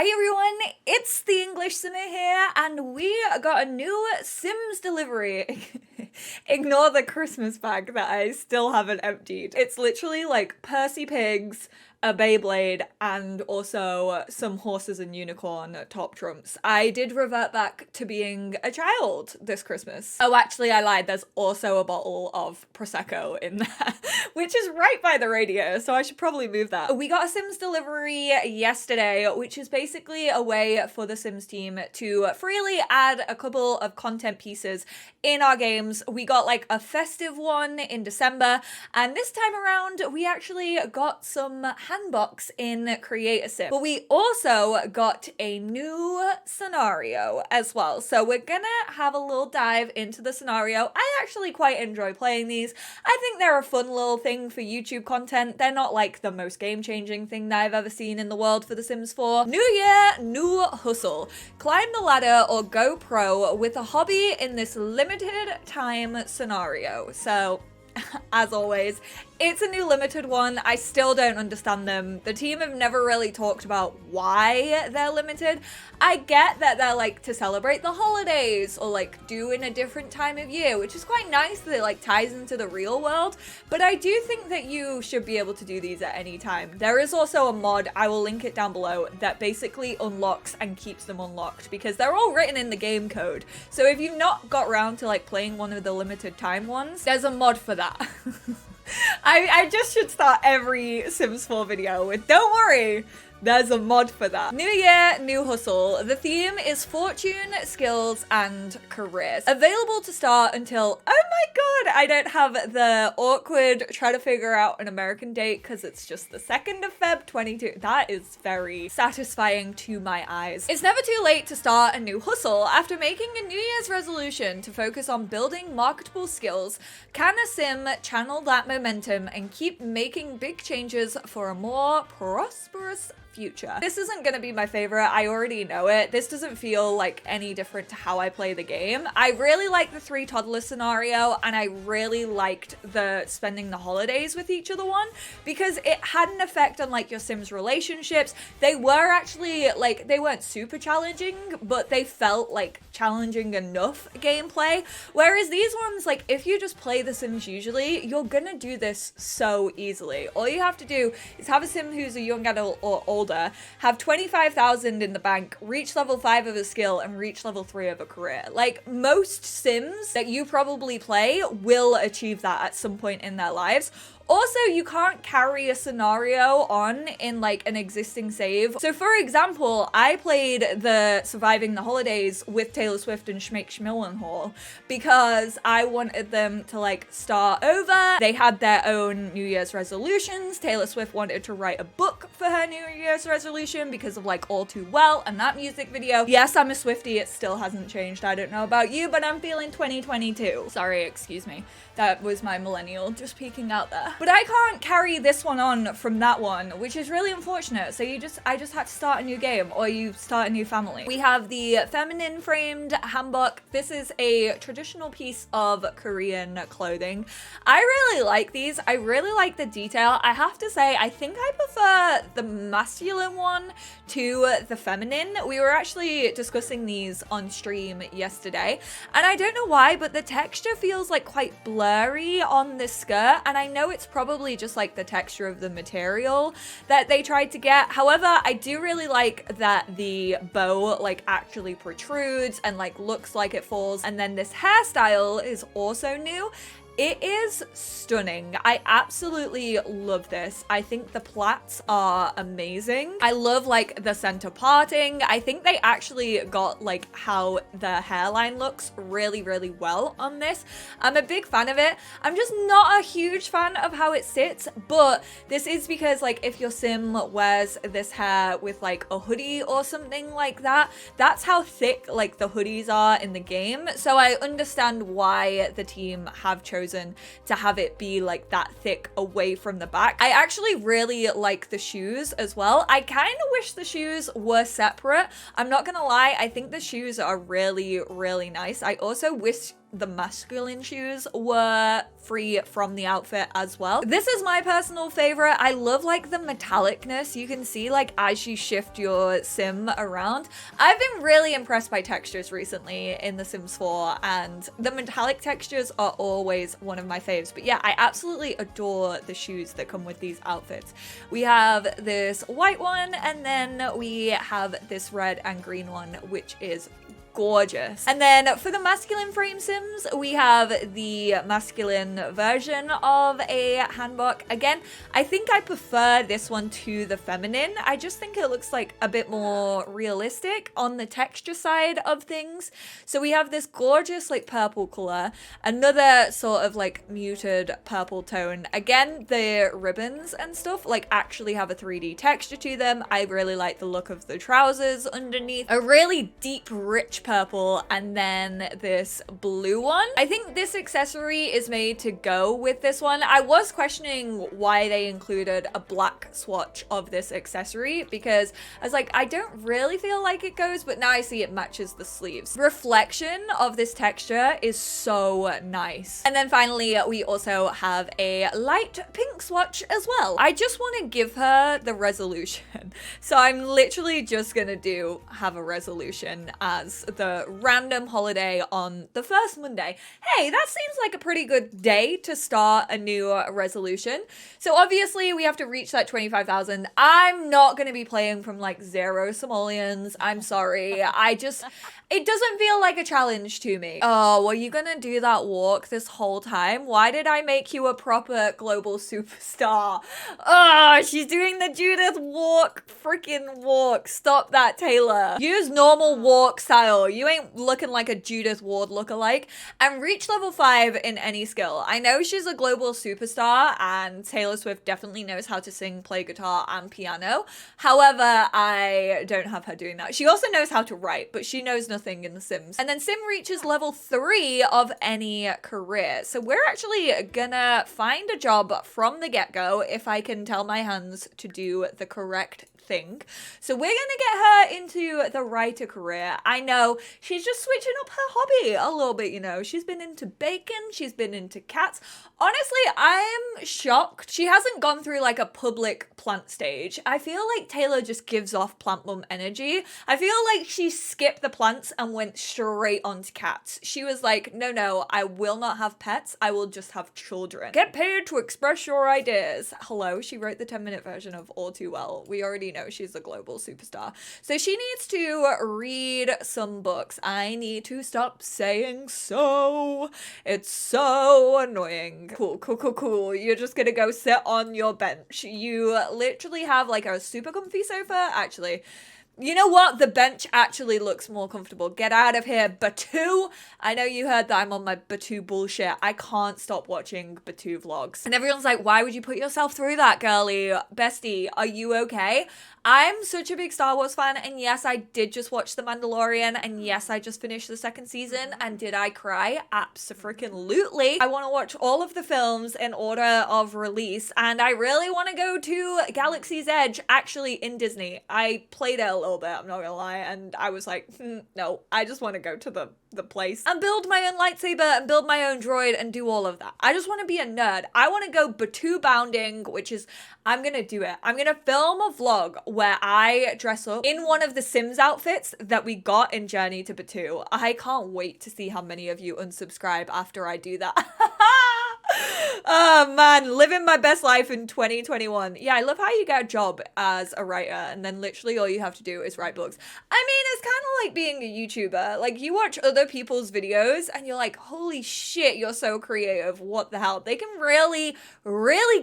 Hi everyone, it's the EnglishSimmer here, and we got a new Sims delivery. Ignore the Christmas bag that I still haven't emptied. It's literally like Percy Pigs, a Beyblade, and also some horses and unicorn top trumps. I did revert back to being a child this Christmas. Oh, actually, I lied. There's also a bottle of Prosecco in there, which is right by the radio, so I should probably move that. We got a Sims delivery yesterday, which is basically a way for the Sims team to freely add a couple of content pieces in our games. We got like a festive one in December, and this time around, we actually got some handbox in Create a Sim. But we also got a new scenario as well. So we're gonna have a little dive into the scenario. I actually quite enjoy playing these. I think they're a fun little thing for YouTube content. They're not like the most game-changing thing that I've ever seen in the world for The Sims 4. New year, new hustle. Climb the ladder or go pro with a hobby in this limited time scenario. So as always, it's a new limited one. I still don't understand them. The team have never really talked about why they're limited. I get that they're like to celebrate the holidays or like do in a different time of year, which is quite nice that it like ties into the real world. But I do think that you should be able to do these at any time. There is also a mod, I will link it down below, that basically unlocks and keeps them unlocked because they're all written in the game code. So if you've not got around to like playing one of the limited time ones, there's a mod for that. I just should start every Sims 4 video with, don't worry, there's a mod for that. New year, new hustle. The theme is fortune, skills, and careers. Available to start until, oh my god, I don't have the awkward try to figure out an American date because it's just the 2nd of Feb 22. That is very satisfying to my eyes. It's never too late to start a new hustle. After making a New Year's resolution to focus on building marketable skills, can a Sim channel that momentum and keep making big changes for a more prosperous future? This isn't gonna be my favorite. I already know it. This doesn't feel like any different to how I play the game. I really like the 3 toddlers scenario, and I really liked the spending the holidays with each other one because it had an effect on like your Sims relationships. They were actually like, they weren't super challenging, but they felt like challenging enough gameplay. Whereas these ones, like if you just play the Sims usually, you're gonna do this so easily. All you have to do is have a Sim who's a young adult or older, have 25,000 in the bank, reach level 5 of a skill, and reach level 3 of a career. Like most Sims that you probably play will achieve that at some point in their lives. Also, you can't carry a scenario on in like an existing save. So for example, I played the Surviving the Holidays with Taylor Swift and Schmake Schmillenhall because I wanted them to like start over. They had their own New Year's resolutions. Taylor Swift wanted to write a book for her New Year's resolution because of like All Too Well and that music video. Yes, I'm a Swiftie. It still hasn't changed. I don't know about you, but I'm feeling 2022. Sorry, excuse me. That was my millennial just peeking out there. But I can't carry this one on from that one, which is really unfortunate. So I just had to start a new game, or you start a new family. We have the feminine framed hanbok. This is a traditional piece of Korean clothing. I really like these. I really like the detail. I have to say, I think I prefer the masculine one to the feminine. We were actually discussing these on stream yesterday, and I don't know why, but the texture feels like quite blurry on this skirt, and I know it's probably just like the texture of the material that they tried to get. However, I do really like that the bow like actually protrudes and like looks like it falls, and then this hairstyle is also new. It is stunning. I absolutely love this. I think the plaits are amazing. I love like the center parting. I think they actually got like how the hairline looks really, really well on this. I'm a big fan of it. I'm just not a huge fan of how it sits, but this is because like if your Sim wears this hair with like a hoodie or something like that, that's how thick like the hoodies are in the game. So I understand why the team have chosen to have it be like that thick away from the back. I actually really like the shoes as well. I kind of wish the shoes were separate. I'm not gonna lie, I think the shoes are really, really nice. I also wish the masculine shoes were free from the outfit as well. This is my personal favorite. I love like the metallicness. You can see like as you shift your sim around. I've been really impressed by textures recently in The Sims 4, and the metallic textures are always one of my faves. But yeah, I absolutely adore the shoes that come with these outfits. We have this white one, and then we have this red and green one, which is gorgeous. And then for the masculine frame sims, we have the masculine version of a handbook. Again, I think I prefer this one to the feminine. I just think it looks like a bit more realistic on the texture side of things. So we have this gorgeous like purple color, another sort of like muted purple tone. Again, the ribbons and stuff like actually have a 3D texture to them. I really like the look of the trousers underneath. A really deep, rich purple, and then this blue one. I think this accessory is made to go with this one. I was questioning why they included a black swatch of this accessory, because I was like, I don't really feel like it goes, but now I see it matches the sleeves. Reflection of this texture is so nice. And then finally, we also have a light pink swatch as well. I just want to give her the resolution. So I'm literally just gonna have a resolution as the random holiday on the first Monday. Hey, that seems like a pretty good day to start a new resolution. So obviously we have to reach that 25,000. I'm not going to be playing from like 0 simoleons. I'm sorry. It doesn't feel like a challenge to me. Oh, were you gonna do that walk this whole time? Why did I make you a proper global superstar? Oh, she's doing the Judith walk, freaking walk. Stop that, Taylor. Use normal walk style. You ain't looking like a Judith Ward lookalike. And reach level 5 in any skill. I know she's a global superstar, and Taylor Swift definitely knows how to sing, play guitar, and piano. However, I don't have her doing that. She also knows how to write, but she knows nothing in The Sims. And then Sim reaches level 3 of any career. So we're actually gonna find a job from the get-go if I can tell my hands to do the correct thing. So we're gonna get her into the writer career. I know she's just switching up her hobby a little bit, you know. She's been into bacon, she's been into cats. Honestly, I'm shocked she hasn't gone through like a public plant stage. I feel like Taylor just gives off plant mum energy. I feel like she skipped the plants and went straight onto cats. She was like, no, I will not have pets. I will just have children. Get paid to express your ideas. Hello, she wrote the 10-minute version of All Too Well. We already know she's a global superstar. So she needs to read some books. I need to stop saying so. It's so annoying. Cool. You're just gonna go sit on your bench. You literally have like a super comfy sofa. Actually, you know what? The bench actually looks more comfortable. Get out of here, Batu. I know you heard that I'm on my Batu bullshit. I can't stop watching Batu vlogs. And everyone's like, why would you put yourself through that, girlie? Bestie, are you okay? I'm such a big Star Wars fan, and yes, I did just watch The Mandalorian, and yes, I just finished the 2nd season, and did I cry? Abso-freaking-lutely. I want to watch all of the films in order of release, and I really want to go to Galaxy's Edge, actually, in Disney. I played it a little bit, I'm not gonna lie, and I was like, no, I just want to go to the place and build my own lightsaber and build my own droid and do all of that. I just want to be a nerd. I want to go Batu bounding, which is, I'm gonna do it. I'm gonna film a vlog where I dress up in one of the Sims outfits that we got in Journey to Batu. I can't wait to see how many of you unsubscribe after I do that. Oh man, living my best life in 2021. Yeah, I love how you get a job as a writer and then literally all you have to do is write books. I mean, it's kind of like being a YouTuber. Like, you watch other people's videos and you're like, holy shit, you're so creative. What the hell? They can really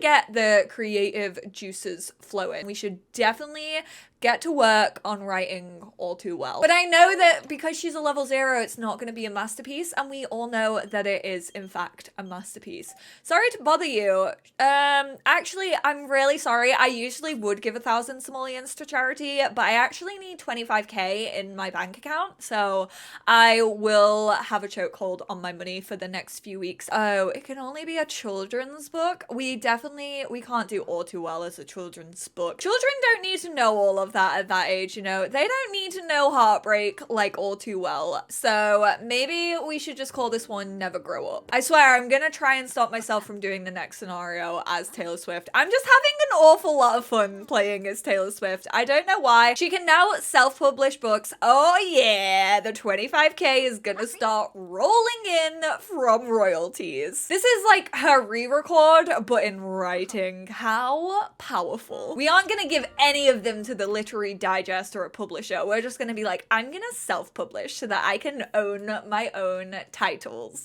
get the creative juices flowing. We should definitely get to work on writing All Too Well. But I know that because she's a level 0, it's not going to be a masterpiece, and we all know that it is, in fact, a masterpiece. Sorry to bother you. Actually, I'm really sorry. I usually would give 1,000 simoleons to charity, but I actually need 25k in my bank account, so I will have a chokehold on my money for the next few weeks. Oh, it can only be a children's book. We can't do All Too Well as a children's book. Children don't need to know all of that at that age, you know. They don't need to know heartbreak like all too well. So maybe we should just call this one Never Grow Up. I swear I'm gonna try and stop myself from doing the next scenario as Taylor Swift. I'm just having an awful lot of fun playing as Taylor Swift. I don't know why. She can now self-publish books. Oh yeah, the 25K is gonna start rolling in from royalties. This is like her re-record, but in writing. How powerful. We aren't gonna give any of them to the Literary Digest or a publisher. We're just gonna be like, I'm gonna self-publish so that I can own my own titles.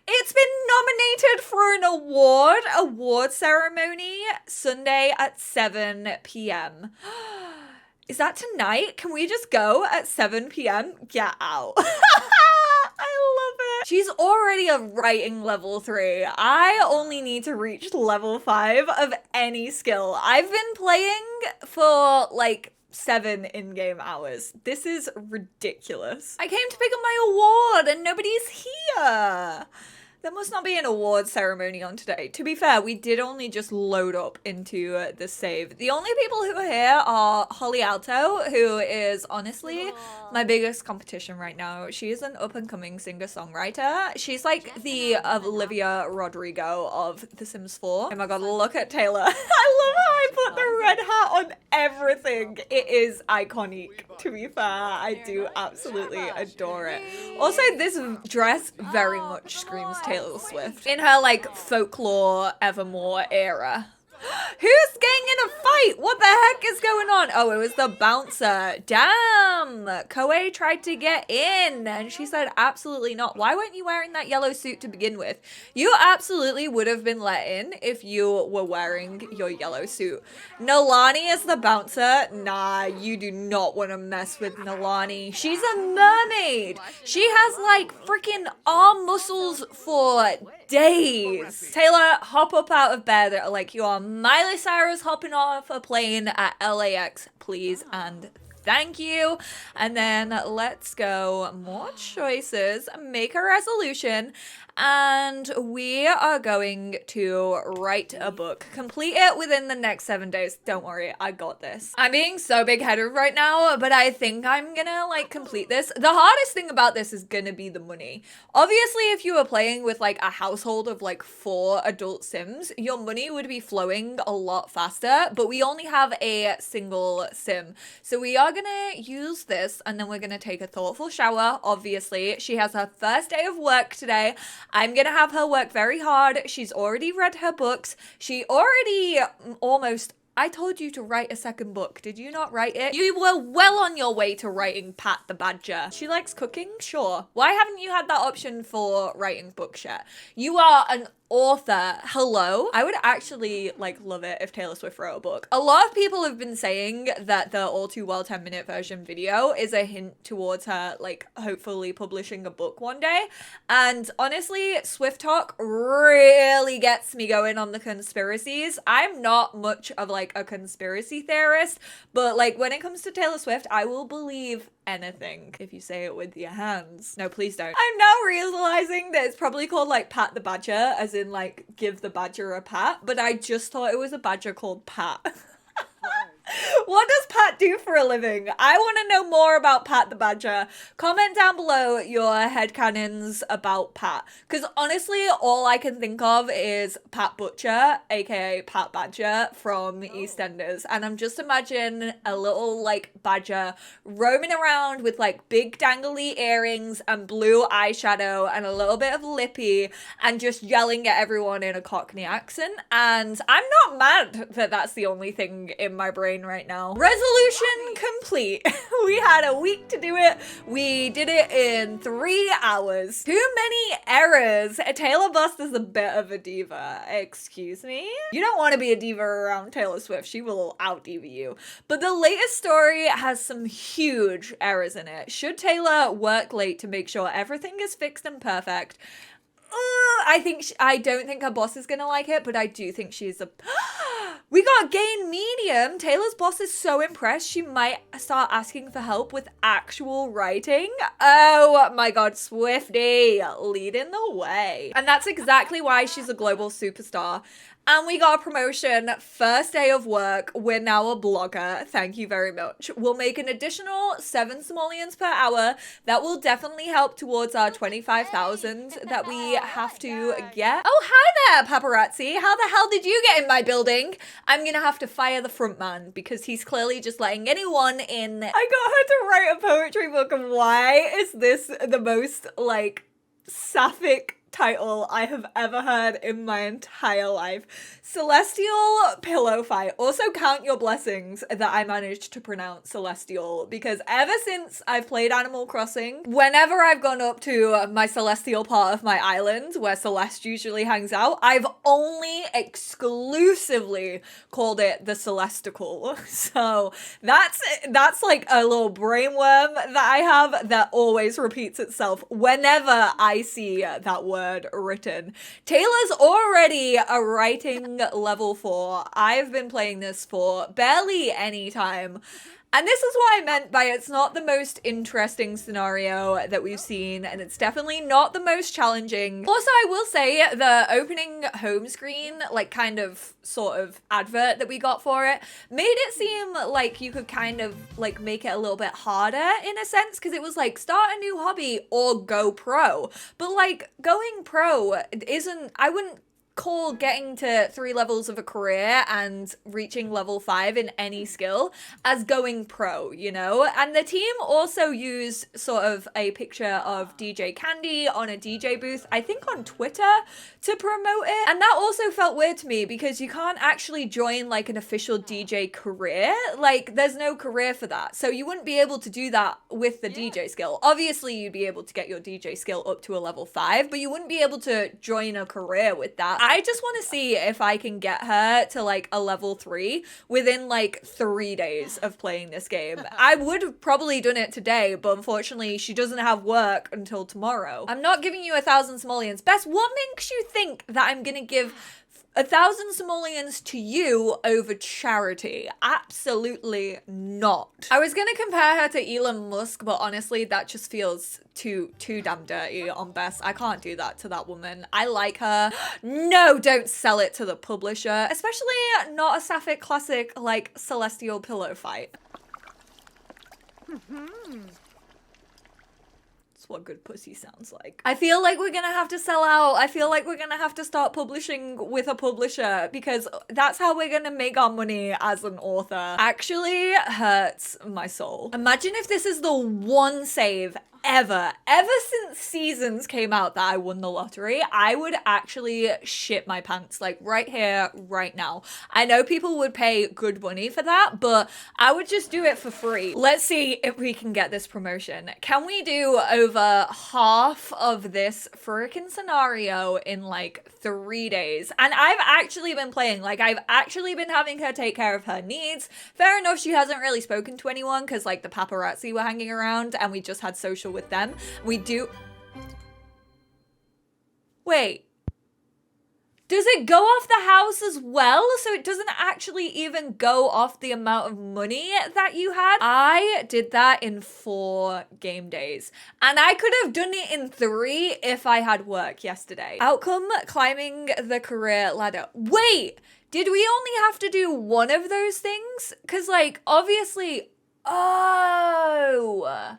It's been nominated for an award ceremony Sunday at 7 p.m. Is that tonight? Can we just go at 7 p.m? Get out. I love it. She's already a writing level 3. I only need to reach level 5 of any skill. I've been playing for like 7 in-game hours. This is ridiculous. I came to pick up my award and nobody's here. There must not be an award ceremony on today. To be fair, we did only just load up into the save. The only people who are here are Holly Alto, who is honestly my biggest competition right now. She is an up-and-coming singer-songwriter. She's like the Olivia Rodrigo of The Sims 4. Oh my god, look at Taylor. I love how I put the red hat on everything. It is iconic, to be fair. I do absolutely adore it. Also, this dress very much screams Taylor Swift in her like folklore Evermore era. Who's getting in a fight? What the heck is going on? Oh, it was the bouncer. Damn. Koei tried to get in and she said absolutely not. Why weren't you wearing that yellow suit to begin with? You absolutely would have been let in if you were wearing your yellow suit. Nalani is the bouncer. Nah, you do not want to mess with Nalani. She's a mermaid. She has like freaking arm muscles for days. Taylor, hop up out of bed like you are Miley Cyrus hopping off a plane at LAX, please and thank you. And then let's go. More choices. Make a resolution. And we are going to write a book. Complete it within the next 7 days. Don't worry, I got this. I'm being so big-headed right now, but I think I'm gonna like complete this. The hardest thing about this is gonna be the money. Obviously, if you were playing with like a household of like 4 adult Sims, your money would be flowing a lot faster, but we only have a single Sim. So we are gonna use this and then we're gonna take a thoughtful shower. Obviously, she has her first day of work today. I'm gonna have her work very hard. She's already read her books. She already almost... I told you to write a second book. Did you not write it? You were well on your way to writing Pat the Badger. She likes cooking? Sure. Why haven't you had that option for writing books yet? You are an author. Hello? I would actually like love it if Taylor Swift wrote a book. A lot of people have been saying that the All Too Well 10-minute version video is a hint towards her like hopefully publishing a book one day. And honestly, Swift Talk really gets me going on the conspiracies. I'm not much of like a conspiracy theorist, but like when it comes to Taylor Swift, I will believe anything if you say it with your hands. No, please don't. I'm now realizing that it's probably called like Pat the Badger, as in like give the badger a pat, but I just thought it was a badger called Pat. What does Pat do for a living? I want to know more about Pat the Badger. Comment down below your headcanons about Pat. Because honestly, all I can think of is Pat Butcher, aka Pat Badger from EastEnders. And I'm just imagining a little like badger roaming around with like big dangly earrings and blue eyeshadow and a little bit of lippy and just yelling at everyone in a Cockney accent. And I'm not mad that that's the only thing in my brain right now. Resolution complete. We had a week to do it. We did it in 3 hours. Too many errors. Taylor Bust is a bit of a diva. Excuse me? You don't want to be a diva around Taylor Swift. She will out-diva you. But the latest story has some huge errors in it. Should Taylor work late to make sure everything is fixed and perfect? I don't think her boss is gonna like it, but I do think she's a... We got gain medium. Taylor's boss is so impressed she might start asking for help with actual writing. Oh my god, Swifty leading the way. And that's exactly why she's a global superstar. And we got a promotion, first day of work. We're now a blogger. Thank you very much. We'll make an additional 7 simoleons per hour. That will definitely help towards our 25,000 that we have to get. Oh, hi there, paparazzi. How the hell did you get in my building? I'm gonna have to fire the front man because he's clearly just letting anyone in. I got her to write a poetry book, and why is this the most, like, sapphic title I have ever heard in my entire life? Celestial pillow fight. Also count your blessings that I managed to pronounce celestial, because ever since I've played Animal Crossing, whenever I've gone up to my celestial part of my island where Celeste usually hangs out, I've only exclusively called it the Celestical. So that's like a little brainworm that I have that always repeats itself whenever I see that word written. Taylor's already a writing level 4. I've been playing this for barely any time. And this is what I meant by it's not the most interesting scenario that we've seen, and it's definitely not the most challenging. Also, I will say the opening home screen, like kind of sort of advert that we got for it, made it seem like you could kind of like make it a little bit harder in a sense, because it was like start a new hobby or go pro. But like going pro isn't, I wouldn't call getting to 3 levels of a career and reaching level 5 in any skill as going pro, you know? And the team also used sort of a picture of DJ Candy on a DJ booth, I think on Twitter, to promote it. And that also felt weird to me because you can't actually join like an official DJ career. Like there's no career for that. So you wouldn't be able to do that with the DJ skill. Obviously you'd be able to get your DJ skill up to a level 5, but you wouldn't be able to join a career with that. I just want to see if I can get her to like a level 3 within like 3 days of playing this game. I would have probably done it today, but unfortunately she doesn't have work until tomorrow. I'm not giving you 1,000 simoleons. Bess, what makes you think that I'm gonna give 1,000 simoleons to you over charity? Absolutely not. I was gonna compare her to Elon Musk, but honestly, that just feels too damn dirty on Bess. I can't do that to that woman. I like her. No, don't sell it to the publisher, especially not a sapphic classic like Celestial Pillow Fight. What good pussy sounds like. I feel like we're gonna have to sell out. I feel like we're gonna have to start publishing with a publisher because that's how we're gonna make our money as an author. Actually hurts my soul. Imagine if this is the one save ever since Seasons came out that I won the lottery. I would actually shit my pants, like right here, right now. I know people would pay good money for that, but I would just do it for free. Let's see if we can get this promotion. Can we do over half of this freaking scenario in like 3 days? And I've actually been playing, like I've actually been having her take care of her needs. Fair enough, she hasn't really spoken to anyone because like the paparazzi were hanging around and we just had social with them. We do. Wait. Does it go off the house as well? So it doesn't actually even go off the amount of money that you had? I did that in 4 game days. And I could have done it in 3 if I had work yesterday. Outcome, climbing the career ladder. Wait, did we only have to do one of those things? Because like, obviously, oh,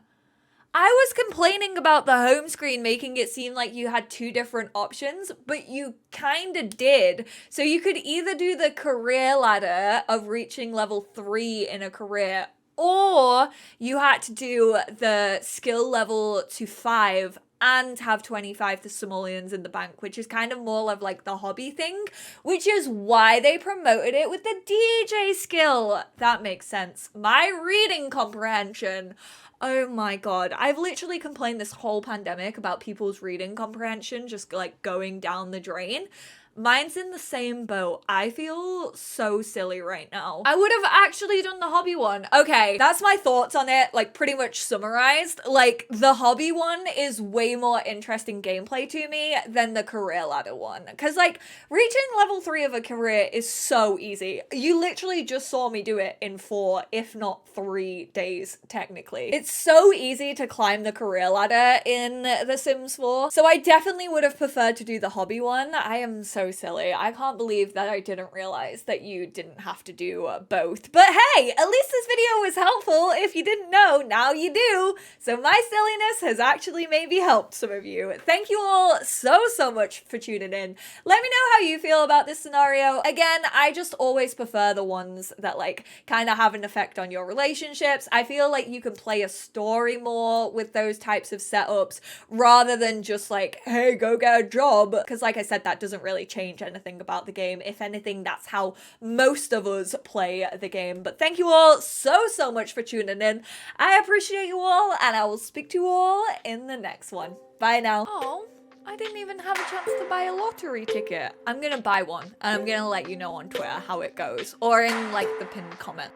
I was complaining about the home screen making it seem like you had 2 different options, but you kind of did. So you could either do the career ladder of reaching level 3 in a career, or you had to do the skill level to 5 and have 25 simoleons in the bank, which is kind of more of like the hobby thing, which is why they promoted it with the DJ skill. That makes sense. My reading comprehension. Oh my god. I've literally complained this whole pandemic about people's reading comprehension just like going down the drain. Mine's in the same boat. I feel so silly right now. I would have actually done the hobby one. Okay, that's my thoughts on it, like pretty much summarized. Like the hobby one is way more interesting gameplay to me than the career ladder one. Cause like reaching level 3 of a career is so easy. You literally just saw me do it in 4, if not 3 days, technically. It's so easy to climb the career ladder in The Sims 4. So I definitely would have preferred to do the hobby one. I am so silly. I can't believe that I didn't realize that you didn't have to do both. But hey, at least this video was helpful. If you didn't know, now you do. So my silliness has actually maybe helped some of you. Thank you all so much for tuning in. Let me know how you feel about this scenario. Again, I just always prefer the ones that like kind of have an effect on your relationships. I feel like you can play a story more with those types of setups rather than just like, hey, go get a job. Because like I said, that doesn't really change anything about the game. If anything, that's how most of us play the game. But thank you all so much for tuning in. I appreciate you all, and I will speak to you all in the next one. Bye now. Oh, I didn't even have a chance to buy a lottery ticket. I'm gonna buy one, and I'm gonna let you know on Twitter how it goes, or in like the pinned comment.